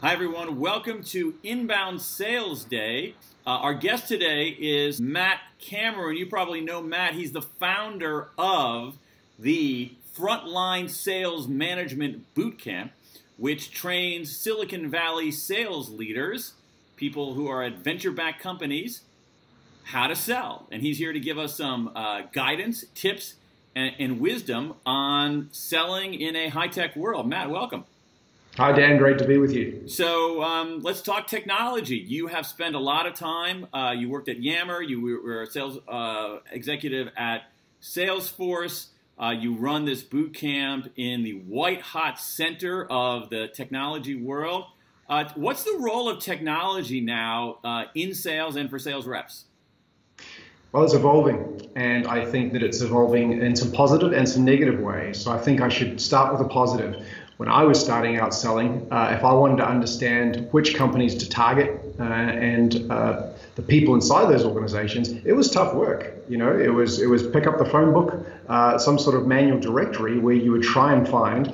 Hi, everyone. Welcome to Inbound Sales Day. Our guest today is Matt Cameron. You probably know Matt. He's the founder of the Frontline Sales Management Bootcamp, which trains Silicon Valley sales leaders, people who are at venture-backed companies, how to sell. And he's here to give us some guidance, tips, and wisdom on selling in a high-tech world. Matt, welcome. Hi, Dan. Great to be with you. So let's talk technology. You have spent a lot of time. You worked at Yammer. You were a sales executive at Salesforce. You run this boot camp in the white-hot center of the technology world. What's the role of technology now in sales and for sales reps? Well, it's evolving, and I think that it's evolving in some positive and some negative ways. So I think I should start with a positive. When I was starting out selling, if I wanted to understand which companies to target and the people inside those organizations, it was tough work. You know, it was pick up the phone book, some sort of manual directory where you would try and find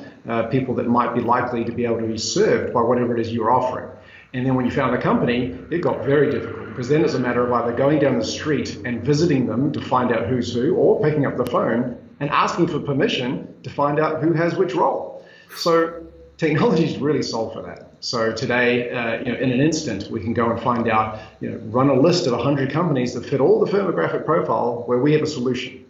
people that might be likely to be able to be served by whatever it is you were offering. And then when you found a company, it got very difficult, because then it's a matter of either going down the street and visiting them to find out who's who, or picking up the phone and asking for permission to find out who has which role. So technology's really solved for that. So today, in an instant, we can go and find out, run a list of 100 companies that fit all the firmographic profile where we have a solution.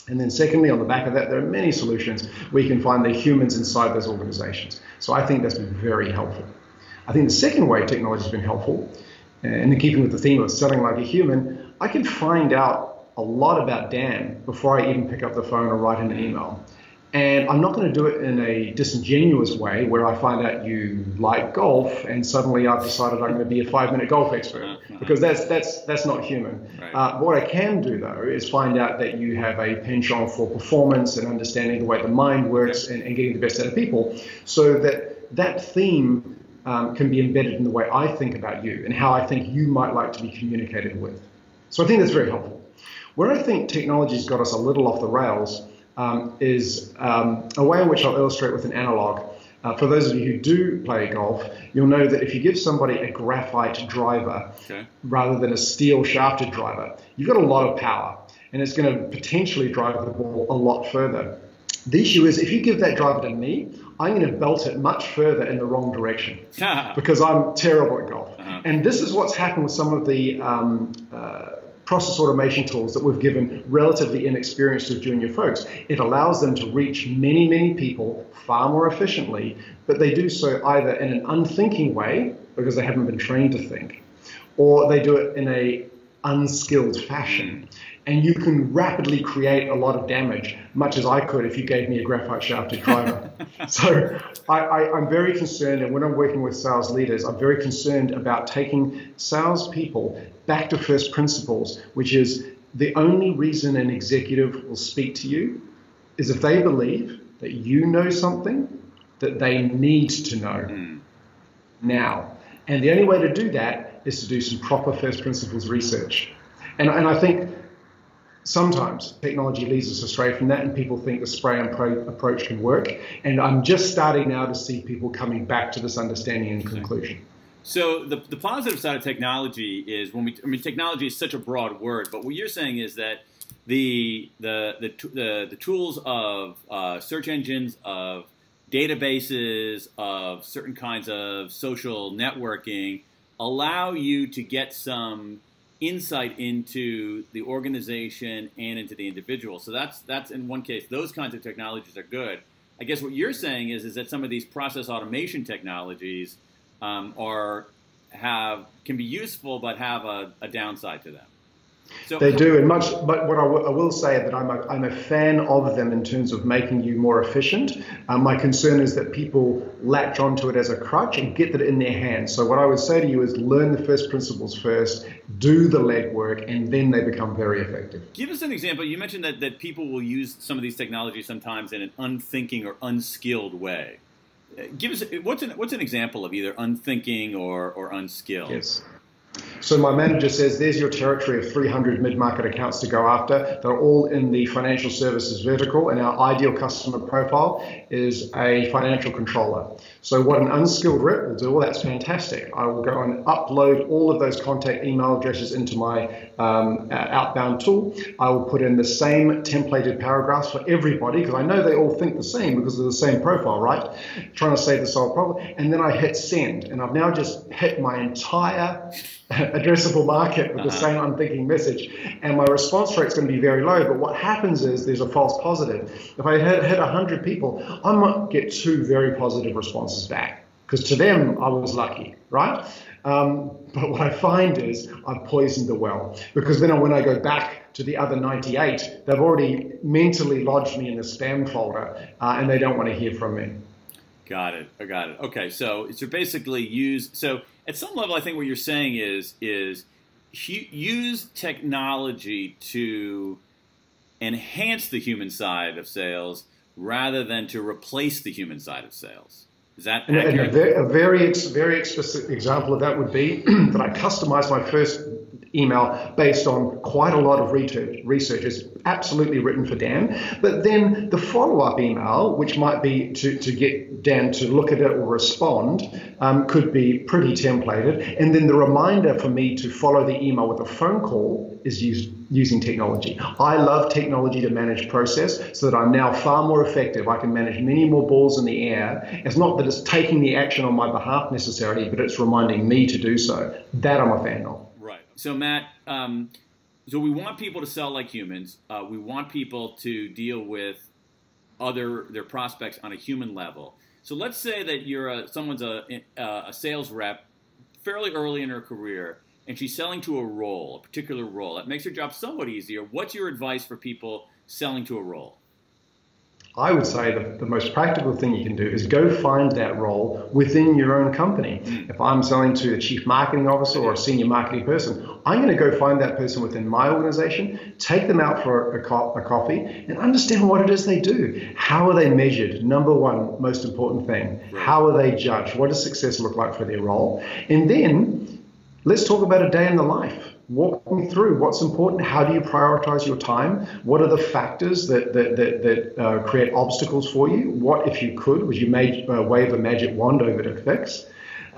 And then secondly, on the back of that, there are many solutions where you can find the humans inside those organizations. So I think that's been very helpful. I think the second way technology has been helpful, and in keeping with the theme of selling like a human, I can find out a lot about Dan before I even pick up the phone or write him an email. And I'm not going to do it in a disingenuous way where I find out you like golf and suddenly I've decided I'm going to be a 5-minute golf expert, because that's not human. Right. What I can do, though, is find out that you have a penchant for performance and understanding the way the mind works and getting the best out of people, so that theme can be embedded in the way I think about you and how I think you might like to be communicated with. So I think that's very helpful. Where I think technology's got us a little off the rails is a way in which I'll illustrate with an analog. For those of you who do play golf, you'll know that if you give somebody a graphite driver rather than a steel shafted driver, you've got a lot of power, and it's going to potentially drive the ball a lot further. The issue is, if you give that driver to me, I'm going to belt it much further in the wrong direction because I'm terrible at golf. And this is what's happened with some of the process automation tools that we've given relatively inexperienced or junior folks. It allows them to reach many, many people far more efficiently, but they do so either in an unthinking way, because they haven't been trained to think, or they do it in a unskilled fashion. And you can rapidly create a lot of damage, much as I could if you gave me a graphite shafted driver. So I'm very concerned, and when I'm working with sales leaders, I'm very concerned about taking salespeople back to first principles, which is the only reason an executive will speak to you is if they believe that you know something that they need to know now. And the only way to do that is to do some proper first principles research. And I think sometimes technology leads us astray from that, and people think the spray and pray approach can work. And I'm just starting now to see people coming back to this understanding and conclusion. So the positive side of technology is technology is such a broad word, but what you're saying is that the tools of search engines, of databases, of certain kinds of social networking allow you to get some insight into the organization and into the individual. So that's in one case, those kinds of technologies are good. I guess what you're saying is that some of these process automation technologies can be useful but have a downside to them. So, they do, but what I will say that I'm a fan of them in terms of making you more efficient. My concern is that people latch onto it as a crutch and get that in their hands. So what I would say to you is learn the first principles first, do the legwork, and then they become very effective. Give us an example. You mentioned that people will use some of these technologies sometimes in an unthinking or unskilled way. Give us what's an example of either unthinking or unskilled? Yes. So my manager says, there's your territory of 300 mid-market accounts to go after. They're all in the financial services vertical, and our ideal customer profile is a financial controller. So what an unskilled rep will do, well, that's fantastic. I will go and upload all of those contact email addresses into my outbound tool. I will put in the same templated paragraphs for everybody, because I know they all think the same because of the same profile, right? Trying to save the solve problem. And then I hit send, and I've now just hit my entire addressable market with the same unthinking message, and my response rate is going to be very low. But what happens is there's a false positive. If I hit 100 people, I might get 2 very positive responses back, because to them I was lucky, right? But what I find is I've poisoned the well, because then when I go back to the other 98, they've already mentally lodged me in the spam folder, and they don't want to hear from me. Got it. I got it. Okay, so basically so at some level, I think what you're saying is use technology to enhance the human side of sales rather than to replace the human side of sales. Is that accurate? And a very explicit example of that would be that I customized my first email based on quite a lot of research. It's absolutely written for Dan. But then the follow-up email, which might be to get Dan to look at it or respond, could be pretty templated. And then the reminder for me to follow the email with a phone call is using technology. I love technology to manage process so that I'm now far more effective. I can manage many more balls in the air. It's not that it's taking the action on my behalf necessarily, but it's reminding me to do so. That I'm a fan of. Right. So Matt, so we want people to sell like humans. We want people to deal with their prospects on a human level. So let's say that someone's a sales rep fairly early in her career, and she's selling to a particular role. That makes her job somewhat easier. What's your advice for people selling to a role? I would say the most practical thing you can do is go find that role within your own company. If I'm selling to a chief marketing officer or a senior marketing person, I'm going to go find that person within my organization, take them out for a coffee, and understand what it is they do. How are they measured? Number one, most important thing. How are they judged? What does success look like for their role? And then let's talk about a day in the life. Walk me through what's important. How do you prioritize your time? What are the factors that create obstacles for you? What, if you could, would you wave a magic wand over to fix?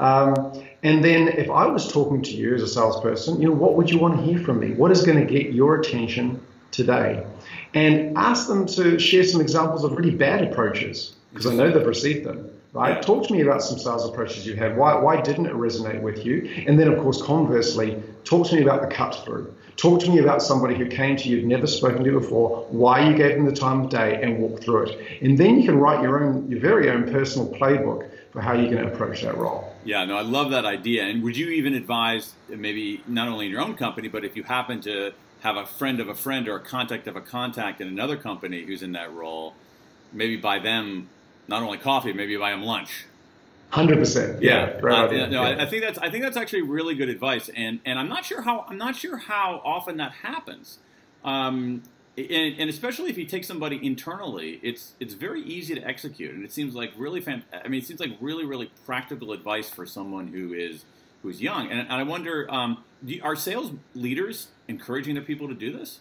And then if I was talking to you as a salesperson, what would you want to hear from me? What is going to get your attention today? And ask them to share some examples of really bad approaches, because I know they've received them. Right? Talk to me about some sales approaches you had. Why didn't it resonate with you? And then, of course, conversely, talk to me about the cut through. Talk to me about somebody who came to you, you'd never spoken to before, why you gave them the time of day, and walk through it. And then you can write your very own personal playbook for how you're going to approach that role. Yeah, no, I love that idea. And would you even advise, maybe not only in your own company, but if you happen to have a friend of a friend or a contact of a contact in another company who's in that role, maybe buy them not only coffee, maybe buy them lunch. 100%. Yeah. I think that's actually really good advice, and I'm not sure how often that happens. And especially if you take somebody internally, it's very easy to execute, and it seems like it seems like really practical advice for someone who's young. And I wonder, are sales leaders encouraging their people to do this?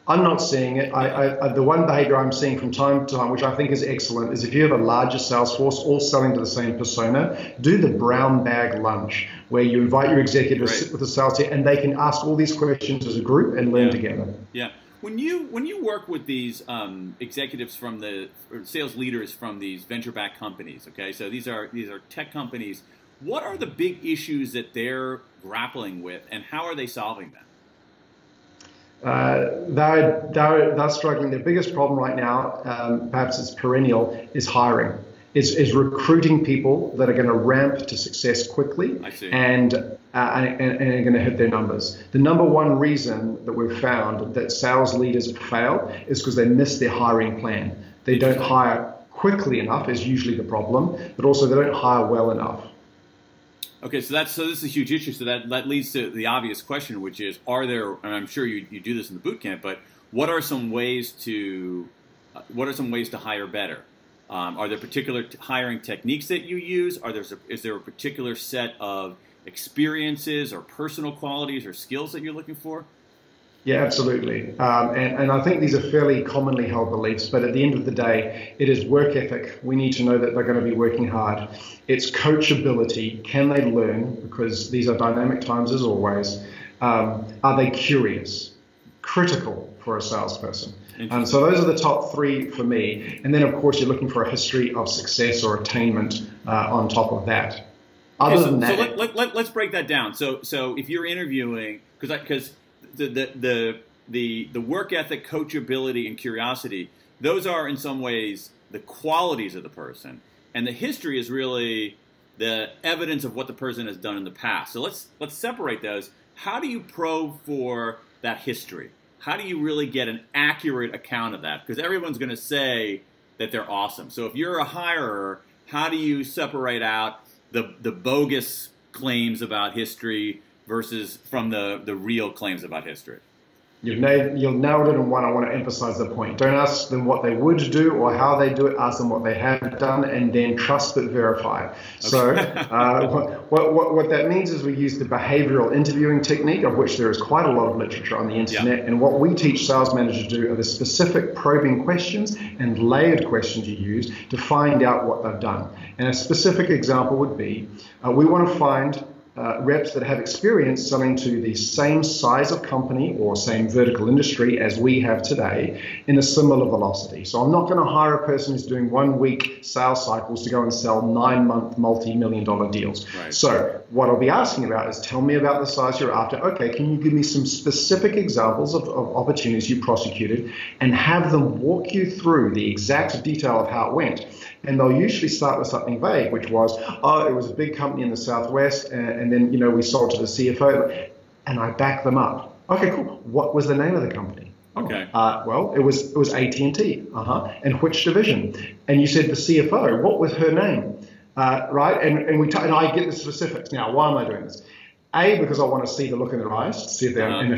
I'm not seeing it. The one behavior I'm seeing from time to time, which I think is excellent, is if you have a larger sales force all selling to the same persona, do the brown bag lunch, where you invite your executives to sit with the sales team and they can ask all these questions as a group and learn together. Yeah. When you work with these executives or sales leaders from these venture-backed companies, okay, so these are tech companies, what are the big issues that they're grappling with, and how are they solving them? They're struggling. Their biggest problem right now, perhaps it's perennial, is hiring. Is recruiting people that are going to ramp to success quickly and are going to hit their numbers. The number one reason that we've found that sales leaders fail is because they miss their hiring plan. They don't hire quickly enough is usually the problem, but also they don't hire well enough. Okay, so this is a huge issue. So that leads to the obvious question, which is, are there? And I'm sure you do this in the boot camp, but what are some ways to hire better? Are there particular hiring techniques that you use? Is there a particular set of experiences or personal qualities or skills that you're looking for? Yeah, absolutely. And I think these are fairly commonly held beliefs, but at the end of the day, it is work ethic. We need to know that they're going to be working hard. It's coachability. Can they learn? Because these are dynamic times as always. Are they curious? Critical for a salesperson. So those are the top three for me. And then, of course, you're looking for a history of success or attainment on top of that. Other than that, so let's break that down. So if you're interviewing, because the work ethic, coachability, and curiosity, those are in some ways the qualities of the person, and the history is really the evidence of what the person has done in the past. So let's separate those. How do you probe for that history? How do you really get an accurate account of that? Because everyone's going to say that they're awesome. So if you're a hirer, how do you separate out the bogus claims about history versus from the real claims about history? You've nailed it in one. I want to emphasize the point. Don't ask them what they would do or how they do it. Ask them what they have done, and then trust but verify. Okay. So what that means is we use the behavioral interviewing technique, of which there is quite a lot of literature on the internet. Yeah. And what we teach sales managers to do are the specific probing questions and layered questions you use to find out what they've done. And a specific example would be, we want to find reps that have experience selling to the same size of company or same vertical industry as we have today in a similar velocity. So I'm not going to hire a person who's doing 1 week sales cycles to go and sell 9-month multi-million-dollar deals. Right. So what I'll be asking about is, tell me about the size you're after. Okay, can you give me some specific examples of opportunities you prosecuted, and have them walk you through the exact detail of how it went. And they'll usually start with something vague, which was, oh, it was a big company in the Southwest, and then, we sold to the CFO, and I back them up. Okay, cool. What was the name of the company? Okay. Well, it was AT&T. And which division? And you said the CFO. What was her name? Right? And I get the specifics. Now, why am I doing this? A, because I want to see the look in their eyes to see if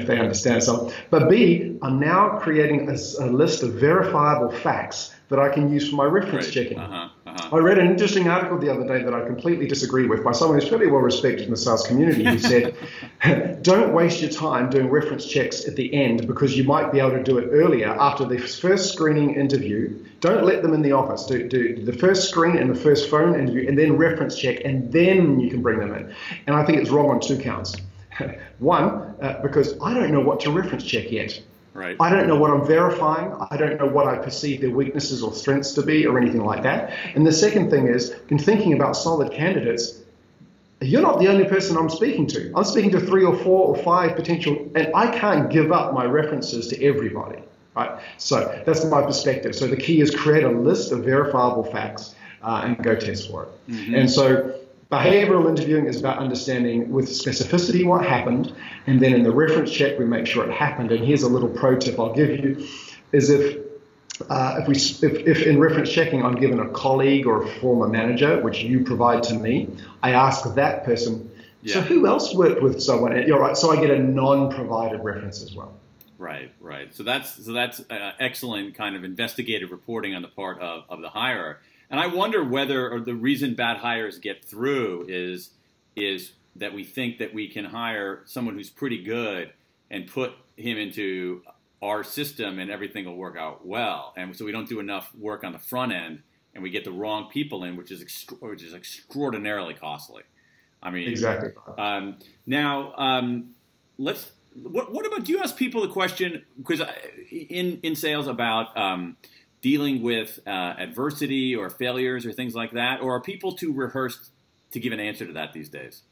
they understand something. But B, I'm now creating a list of verifiable facts that I can use for my reference checking. I read an interesting article the other day that I completely disagree with by someone who's fairly well respected in the sales community, who said, don't waste your time doing reference checks at the end, because you might be able to do it earlier after the first screening interview. Don't let them in the office. Do the first screen and the first phone interview, and then reference check, and then you can bring them in. And I think it's wrong on 2 counts. One, because I don't know what to reference check yet. Right. I don't know what I'm verifying. I don't know what I perceive their weaknesses or strengths to be or anything like that. And the second thing is, in thinking about solid candidates, you're not the only person I'm speaking to. I'm speaking to 3 or 4 or 5 potential, and I can't give up my references to everybody. Right? So that's my perspective. So the key is create a list of verifiable facts and go test for it. Mm-hmm. And so behavioral interviewing is about understanding with specificity what happened, and then in the reference check we make sure it happened. And here's a little pro tip I'll give you: is if in reference checking I'm given a colleague or a former manager, which you provide to me, I ask that person, so who else worked with someone? You're right. So I get a non-provided reference as well. Right. So that's excellent kind of investigative reporting on the part of the hirer. And I wonder whether the reason bad hires get through is that we think that we can hire someone who's pretty good and put him into our system and everything will work out well. And so we don't do enough work on the front end, and we get the wrong people in, which is extraordinarily costly. I mean, exactly. What about, do you ask people the question, because in sales, about dealing with adversity or failures or things like that, or are people too rehearsed to give an answer to that these days?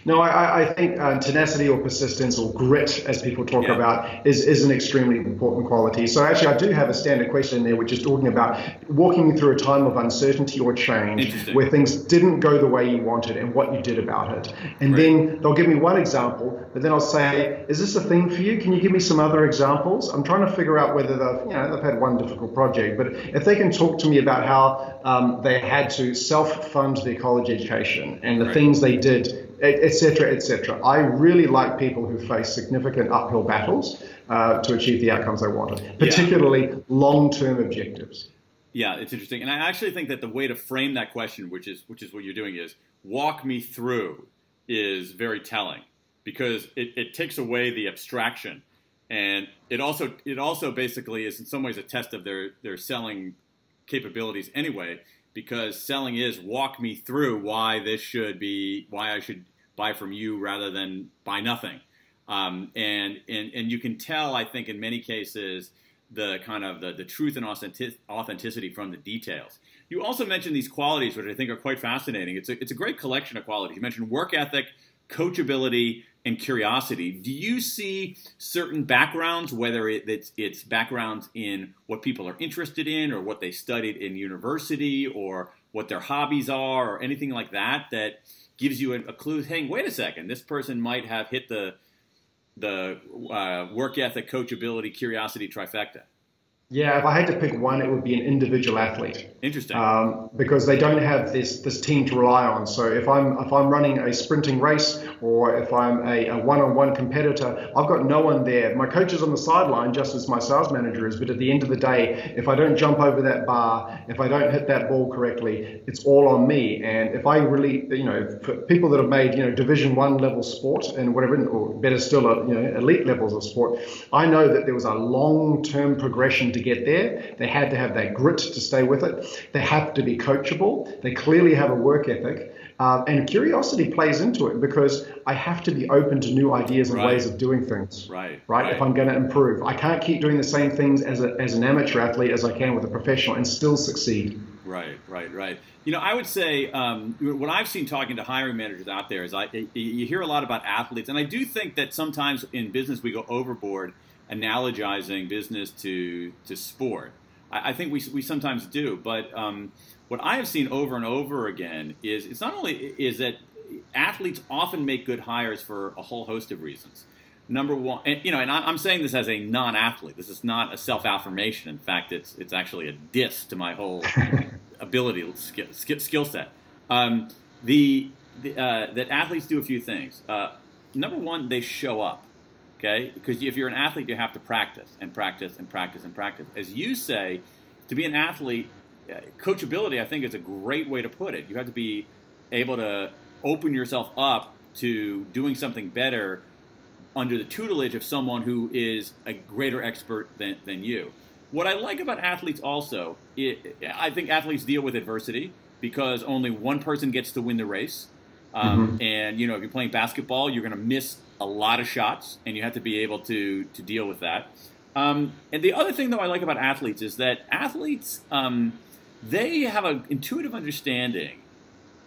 No, I think tenacity or persistence or grit, as people talk about, is an extremely important quality. So actually, I do have a standard question in there, which is talking about walking you through a time of uncertainty or change where things didn't go the way you wanted and what you did about it. And then they'll give me one example, but then I'll say, is this a thing for you? Can you give me some other examples? I'm trying to figure out whether they've had one difficult project, but if they can talk to me about how they had to self-fund their college education and the things they did, et cetera, I really like people who face significant uphill battles to achieve the outcomes they wanted, particularly long-term objectives. Yeah, it's interesting. And I actually think that the way to frame that question, which is what you're doing, is walk me through is very telling because it takes away the abstraction. And it also basically is in some ways a test of their selling capabilities anyway, because selling is walk me through why I should buy from you rather than buy nothing. And you can tell, I think, in many cases, the kind of the truth and authenticity from the details. You also mentioned these qualities, which I think are quite fascinating. It's a great collection of qualities. You mentioned work ethic, coachability, and curiosity. Do you see certain backgrounds, whether it's backgrounds in what people are interested in or what they studied in university or what their hobbies are or anything like that, that gives you a clue, hey, wait a second, this person might have hit the work ethic, coachability, curiosity trifecta? Yeah, if I had to pick one, it would be an individual athlete. Interesting. Because they don't have this team to rely on. So if I'm running a sprinting race or if I'm a one-on-one competitor, I've got no one there. My coach is on the sideline, just as my sales manager is. But at the end of the day, if I don't jump over that bar, if I don't hit that ball correctly, it's all on me. And if I really, for people that have made, Division I level sport and whatever, or better still, elite levels of sport, I know that there was a long-term progression to get there. They had to have that grit to stay with it. They have to be coachable. They clearly have a work ethic. And curiosity plays into it because I have to be open to new ideas and ways of doing things. Right. If I'm going to improve. I can't keep doing the same things as an amateur athlete as I can with a professional and still succeed. Right. I would say what I've seen talking to hiring managers out there is you hear a lot about athletes. And I do think that sometimes in business we go overboard analogizing business to sport. I think we sometimes do, but what I have seen over and over again is it's not only is that athletes often make good hires for a whole host of reasons. Number one, and I'm saying this as a non-athlete. This is not a self-affirmation. In fact, it's actually a diss to my whole ability skill set. That athletes do a few things. Number one, they show up. Okay, because if you're an athlete, you have to practice and practice and practice and practice. As you say, to be an athlete, coachability, I think, is a great way to put it. You have to be able to open yourself up to doing something better under the tutelage of someone who is a greater expert than you. What I like about athletes also, I think athletes deal with adversity because only one person gets to win the race. And, if you're playing basketball, you're going to miss a lot of shots, and you have to be able to deal with that. And the other thing, though, I like about athletes is that athletes, they have an intuitive understanding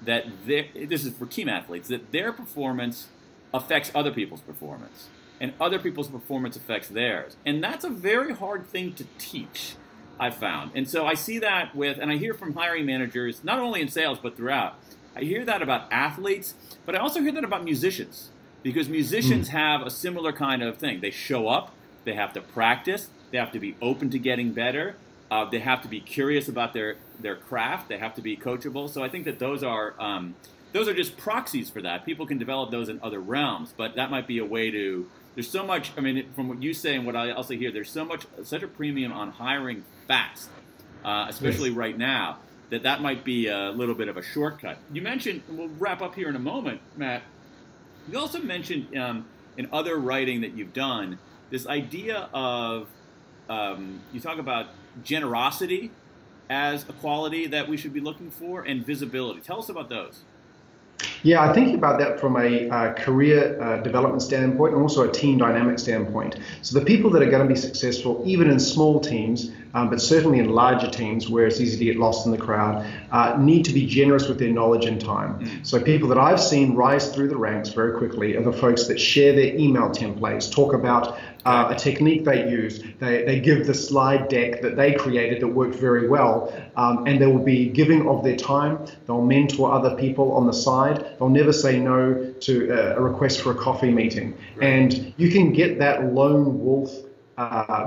that this is for team athletes, that their performance affects other people's performance, and other people's performance affects theirs. And that's a very hard thing to teach, I've found. And so I see that and I hear from hiring managers, not only in sales, but throughout. I hear that about athletes, but I also hear that about musicians, because musicians have a similar kind of thing. They show up, they have to practice, they have to be open to getting better, they have to be curious about their craft, they have to be coachable. So I think that those are just proxies for that. People can develop those in other realms, but that might be a way to. There's so much. I mean, from what you say and what I also hear, there's such a premium on hiring fast, especially right now. That might be a little bit of a shortcut. You mentioned, and we'll wrap up here in a moment, Matt, you also mentioned in other writing that you've done, this idea of, you talk about generosity as a quality that we should be looking for, and visibility. Tell us about those. Yeah, I think about that from a career development standpoint and also a team dynamic standpoint. So the people that are going to be successful, even in small teams, but certainly in larger teams where it's easy to get lost in the crowd, need to be generous with their knowledge and time. So people that I've seen rise through the ranks very quickly are the folks that share their email templates, talk about a technique they use. They give the slide deck that they created that worked very well, and they will be giving of their time. They'll mentor other people on the side. They'll never say no to a request for a coffee meeting. And you can get that lone wolf,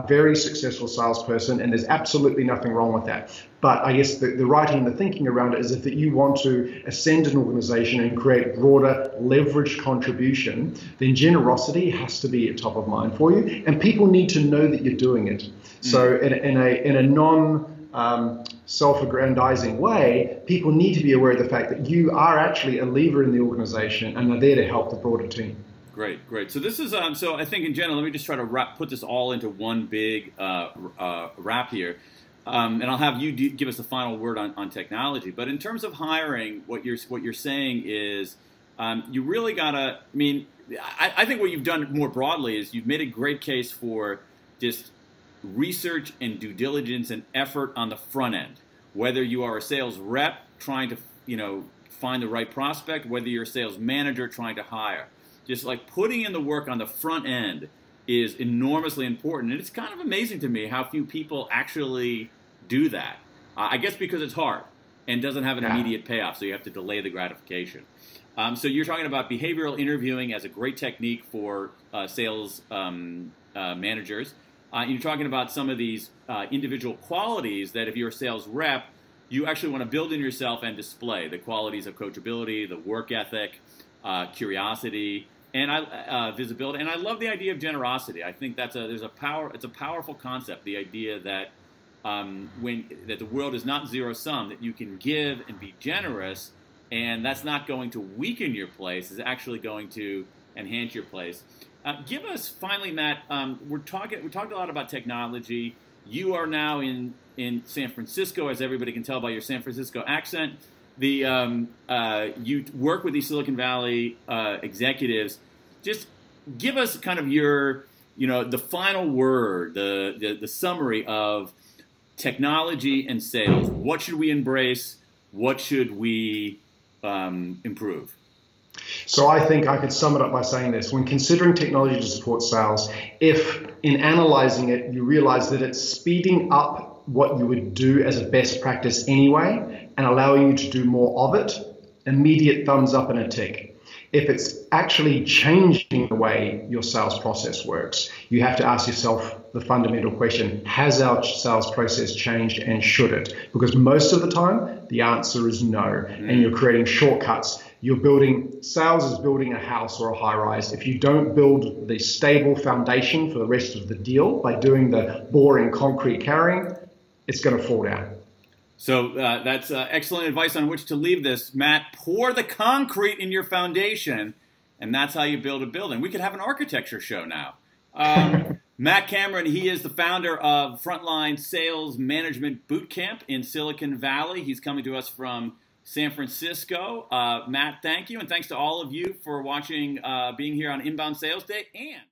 very successful salesperson, and there's absolutely nothing wrong with that. But I guess the writing and the thinking around it is if you want to ascend an organization and create broader leveraged contribution, then generosity has to be at top of mind for you, and people need to know that you're doing it. So in a non self-aggrandizing way, people need to be aware of the fact that you are actually a leader in the organization and are there to help the broader team. Great, great. So this is so I think in general, let me just try to put this all into one big wrap here, and I'll have you give us the final word on technology. But in terms of hiring, what you're saying is you really gotta. I mean, I think what you've done more broadly is you've made a great case for just research and due diligence and effort on the front end. Whether you are a sales rep trying to find the right prospect, whether you're a sales manager trying to hire. Just like putting in the work on the front end is enormously important. And it's kind of amazing to me how few people actually do that. I guess because it's hard and doesn't have an immediate payoff, so you have to delay the gratification. So you're talking about behavioral interviewing as a great technique for sales managers. You're talking about some of these individual qualities that if you're a sales rep, you actually want to build in yourself and display the qualities of coachability, the work ethic, curiosity, and visibility. And I love the idea of generosity. I think it's a powerful concept. The idea that that the world is not zero sum, that you can give and be generous, and that's not going to weaken your place. It's actually going to enhance your place. Give us finally, Matt. We talked a lot about technology. You are now in San Francisco, as everybody can tell by your San Francisco accent. You work with these Silicon Valley executives. Just give us kind of your, the final word, the summary of technology and sales. What should we embrace? What should we improve? So I think I could sum it up by saying this. When considering technology to support sales, if in analyzing it, you realize that it's speeding up what you would do as a best practice anyway and allowing you to do more of it, immediate thumbs up and a tick. If it's actually changing the way your sales process works, you have to ask yourself the fundamental question, has our sales process changed and should it? Because most of the time, the answer is no, and you're creating shortcuts. Sales is building a house or a high rise. If you don't build the stable foundation for the rest of the deal by doing the boring concrete carrying, it's going to fall down. So that's excellent advice on which to leave this. Matt, pour the concrete in your foundation, and that's how you build a building. We could have an architecture show now. Matt Cameron, he is the founder of Frontline Sales Management Bootcamp in Silicon Valley. He's coming to us from San Francisco. Matt, thank you, and thanks to all of you for watching, being here on Inbound Sales Day. And